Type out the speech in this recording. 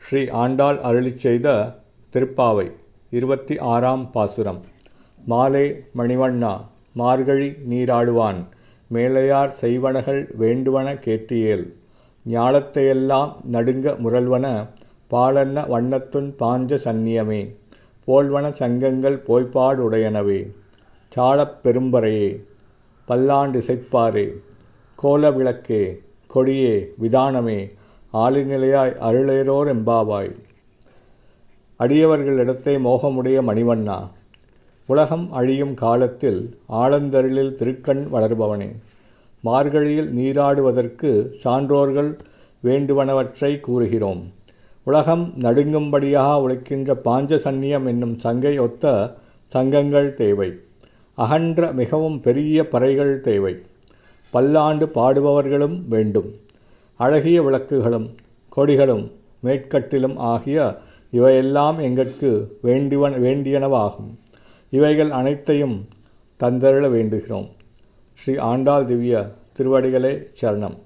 ஸ்ரீ ஆண்டாள் அருளிச் செய்த திருப்பாவை 26ஆம் பாசுரம். மாலே மணிவண்ணா மார்கழி நீராடுவான் மேலையார் செய்வனகள் வேண்டுவன கேட்டியேல் ஞாலத்தையெல்லாம் நடுங்க முரல்வன பாலன்ன வண்ணத்துன் பாஞ்ச சந்நியமே போல்வன சங்கங்கள் போய்ப்பாடுடையனவே சாலப் பெரும்பறையே பல்லாண்டிசைப்பாரே கோல விளக்கே கொடியே விதானமே ஆலிநிலையாய் அருளேரோர் எம்பாவாய். அடியவர்களிடத்தை மோகமுடைய மணிவண்ணா, உலகம் அழியும் காலத்தில் ஆலந்தருளில் திருக்கண் வளர்பவனே, மார்கழியில் நீராடுவதற்கு சான்றோர்கள் வேண்டுவனவற்றை கூறுகிறோம். உலகம் நடுங்கும்படியாக உழைக்கின்ற பாஞ்ச சந்நியம் என்னும் சங்கை ஒத்த சங்கங்கள் தேவை. அகன்ற மிகவும் பெரிய பறைகள் தேவை. பல்லாண்டு பாடுபவர்களும் வேண்டும். அழகிய விளக்குகளும் கொடிகளும் மேற்கட்டிலும் ஆகிய இவையெல்லாம் எங்கட்கு வேண்டியனவாகும். இவைகள் அனைத்தையும் தந்தருள வேண்டுகிறோம். ஸ்ரீ ஆண்டாள் திவ்ய திருவடிகளே சரணம்.